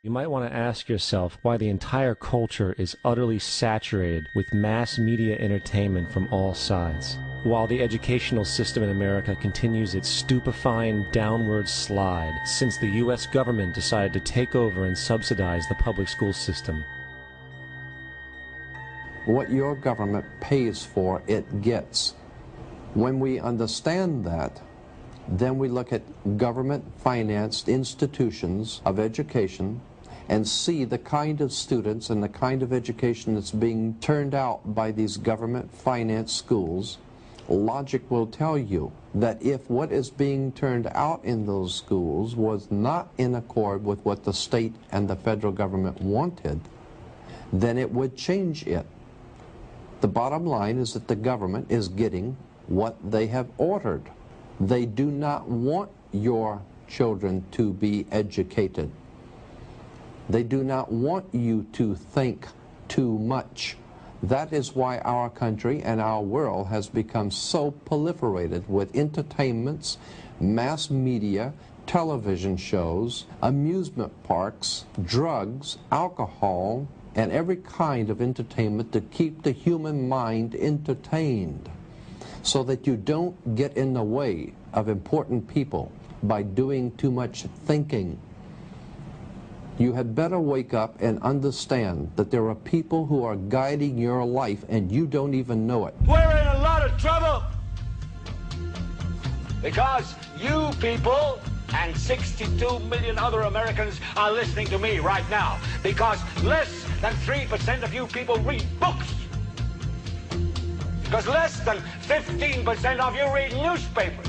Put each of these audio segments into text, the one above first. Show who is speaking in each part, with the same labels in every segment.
Speaker 1: You might want to ask yourself why the entire culture is utterly saturated with mass media entertainment from all sides, while the educational system in America continues its stupefying downward slide since the U.S. government decided to take over and subsidize the public school system.
Speaker 2: What your government pays for, it gets. When we understand that, then we look at government-financed institutions of education and see the kind of students and the kind of education that's being turned out by these government-financed schools. Logic will tell you that if what is being turned out in those schools was not in accord with what the state and the federal government wanted, then it would change it. The bottom line is that the government is getting what they have ordered. They do not want your children to be educated. They do not want you to think too much. That is why our country and our world has become so proliferated with entertainments, mass media, television shows, amusement parks, drugs, alcohol, and every kind of entertainment to keep the human mind entertained, so that you don't get in the way of important people by doing too much thinking. You had better wake up and understand that there are people who are guiding your life and you don't even know it.
Speaker 3: We're in a lot of trouble because you people and 62 million other Americans are listening to me right now, because less than 3% of you people read books. Because less than 15% of you read newspapers.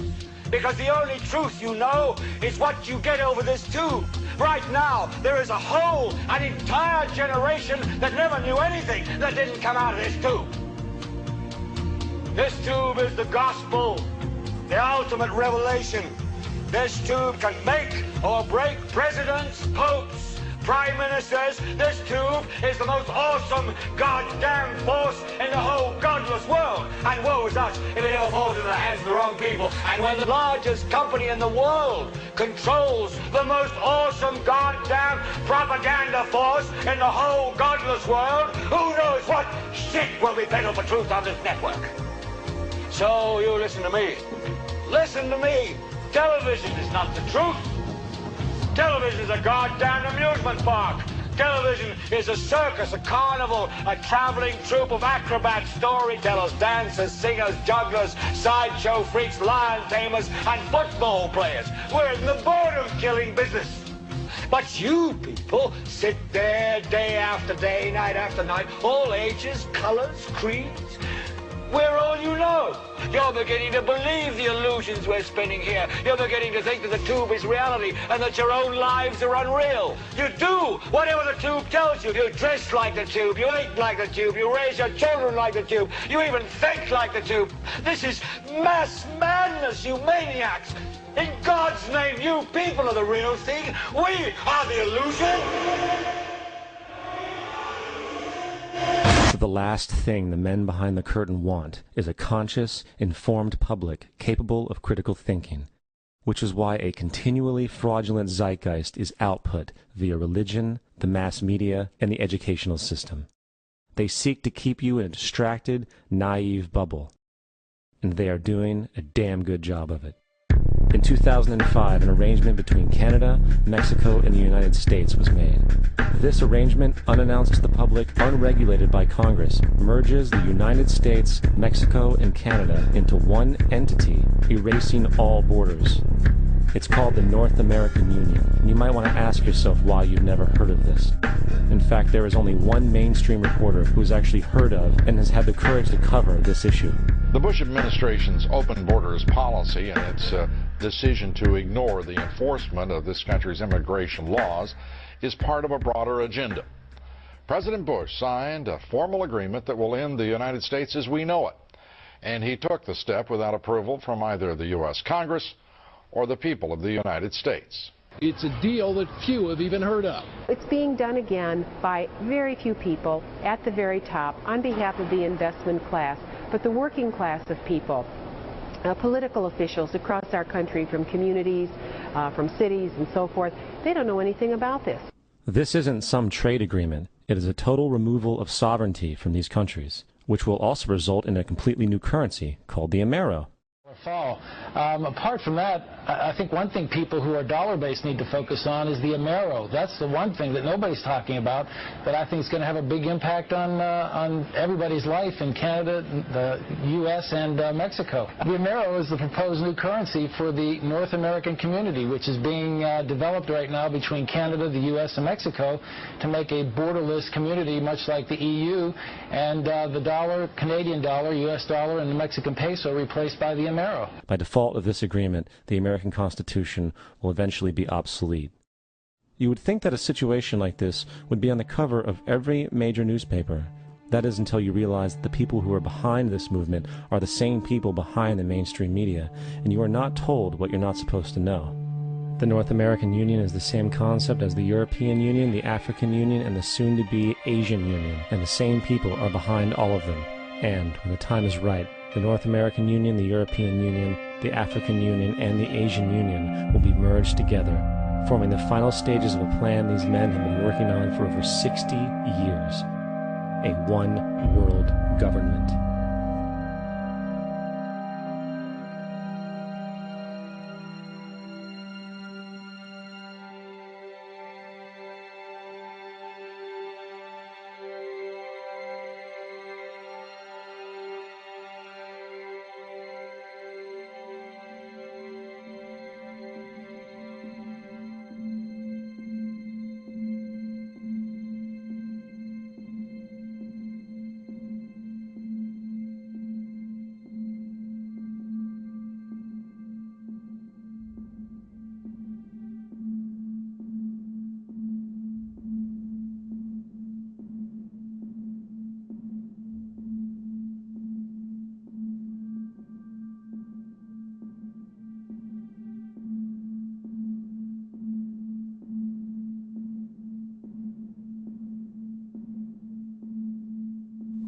Speaker 3: Because the only truth you know is what you get over this tube. Right now, there is an entire generation that never knew anything that didn't come out of this tube. This tube is the gospel, the ultimate revelation. This tube can make or break presidents, popes, prime ministers. This tube is the most awesome goddamn force in the whole godless world. And woe is us if it ever falls into the hands of the wrong people. And when the largest company in the world controls the most awesome goddamn propaganda force in the whole godless world, who knows what shit will be peddled for truth on this network. So you listen to me. Listen to me. Television is not the truth. Television is a goddamn amusement park. Television is a circus, a carnival, a traveling troupe of acrobats, storytellers, dancers, singers, jugglers, sideshow freaks, lion tamers, and football players. We're in the boredom-killing business. But you people sit there day after day, night after night, all ages, colors, creeds. We're all you know. You're beginning to believe the illusions we're spinning here. You're beginning to think that the tube is reality and that your own lives are unreal. You do whatever the tube tells you. You dress like the tube. You eat like the tube. You raise your children like the tube. You even think like the tube. This is mass madness, you maniacs. In God's name, you people are the real thing. We are the illusion.
Speaker 1: The last thing the men behind the curtain want is a conscious, informed public capable of critical thinking, which is why a continually fraudulent zeitgeist is output via religion, the mass media, and the educational system. They seek to keep you in a distracted, naive bubble, and they are doing a damn good job of it. In 2005, an arrangement between Canada, Mexico, and the United States was made. This arrangement, unannounced to the public, unregulated by Congress, merges the United States, Mexico, and Canada into one entity, erasing all borders. It's called the North American Union, and you might want to ask yourself why you've never heard of this. In fact, there is only one mainstream reporter who's actually heard of and has had the courage to cover this issue.
Speaker 4: The Bush administration's open borders policy and its decision to ignore the enforcement of this country's immigration laws is part of a broader agenda. President Bush signed a formal agreement that will end the United States as we know it, and he took the step without approval from either the U.S. Congress or the people of the United States.
Speaker 5: It's a deal that few have even heard of.
Speaker 6: It's being done again by very few people at the very top on behalf of the investment class, but the working class of people, political officials across our country, from communities, from cities and so forth, they don't know anything about this.
Speaker 1: This isn't some trade agreement. It is a total removal of sovereignty from these countries, which will also result in a completely new currency called the Amero.
Speaker 5: Fall. Apart from that, I think one thing people who are dollar-based need to focus on is the Amero. That's the one thing that nobody's talking about that I think is going to have a big impact on everybody's life in Canada, the U.S., and Mexico. The Amero is the proposed new currency for the North American community, which is being developed right now between Canada, the U.S., and Mexico to make a borderless community, much like the EU, and the dollar, Canadian dollar, U.S. dollar, and the Mexican peso replaced by the Amero.
Speaker 1: By default of this agreement, the American Constitution will eventually be obsolete. You would think that a situation like this would be on the cover of every major newspaper. That is until you realize that the people who are behind this movement are the same people behind the mainstream media, and you are not told what you're not supposed to know. The North American Union is the same concept as the European Union, the African Union, and the soon-to-be Asian Union, and the same people are behind all of them. And, when the time is right, the North American Union, the European Union, the African Union, and the Asian Union will be merged together, forming the final stages of a plan these men have been working on for over 60 years. A one-world government.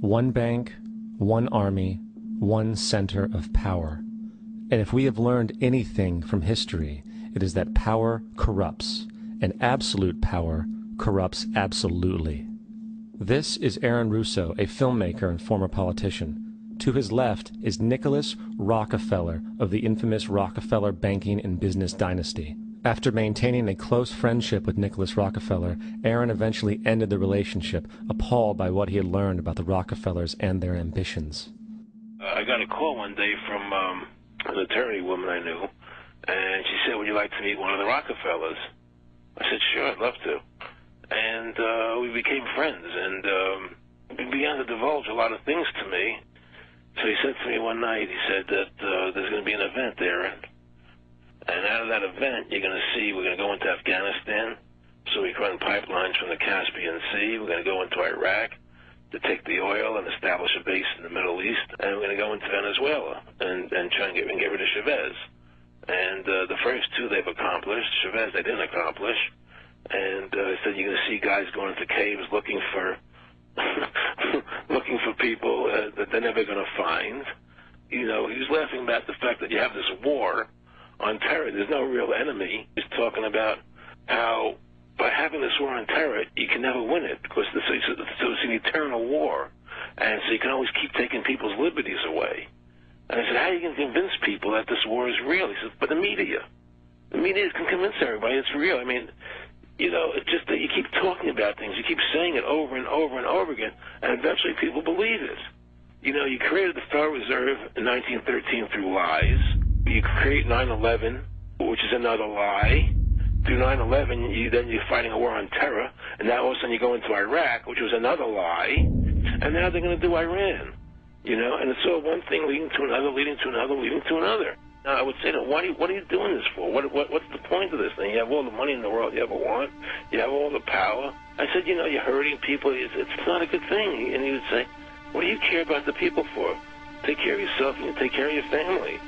Speaker 1: One bank, one army, one center of power. And if we have learned anything from history, it is that power corrupts, and absolute power corrupts absolutely. This is Aaron Russo, a filmmaker and former politician. To his left is Nicholas Rockefeller of the infamous Rockefeller banking and business dynasty. After maintaining a close friendship with Nicholas Rockefeller, Aaron eventually ended the relationship, appalled by what he had learned about the Rockefellers and their ambitions.
Speaker 7: I got a call one day from an attorney woman I knew, and she said, "Would you like to meet one of the Rockefellers?" I said, "Sure, I'd love to." And we became friends, and he began to divulge a lot of things to me. So he said to me one night, he said that there's going to be an event there. And out of that event, you're going to see we're going to go into Afghanistan, so we can run pipelines from the Caspian Sea. We're going to go into Iraq to take the oil and establish a base in the Middle East. And we're going to go into Venezuela and try and get rid of Chavez. And the first two they've accomplished. Chavez they didn't accomplish. And he said you're going to see guys going into caves looking for looking for people that they're never going to find. You know, he was laughing about the fact that you have this war on terror. There's no real enemy. He's talking about how by having this war on terror, you can never win it because it's an eternal war. And so you can always keep taking people's liberties away. And I said, how are you going to convince people that this war is real? He says, but the media. The media can convince everybody it's real. I mean, you know, it's just that you keep talking about things. You keep saying it over and over and over again, and eventually people believe it. You know, you created the Federal Reserve in 1913 through lies. You create 9/11, which is another lie. Through 9/11, you're fighting a war on terror, and now all of a sudden you go into Iraq, which was another lie, and now they're going to do Iran. You know, and it's all one thing leading to another, leading to another, leading to another. Now, I would say, what are you doing this for? What's the point of this thing? You have all the money in the world you ever want. You have all the power. I said, you know, you're hurting people. It's not a good thing. And he would say, what do you care about the people for? Take care of yourself and you take care of your family.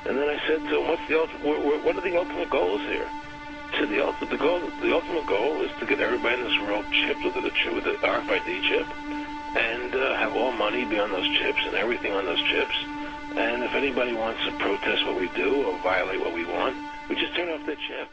Speaker 7: And then I said to him, what are the ultimate goals here? He said, the ultimate goal is to get everybody in this world chipped with the RFID chip and have all money be on those chips and everything on those chips. And if anybody wants to protest what we do or violate what we want, we just turn off their chip.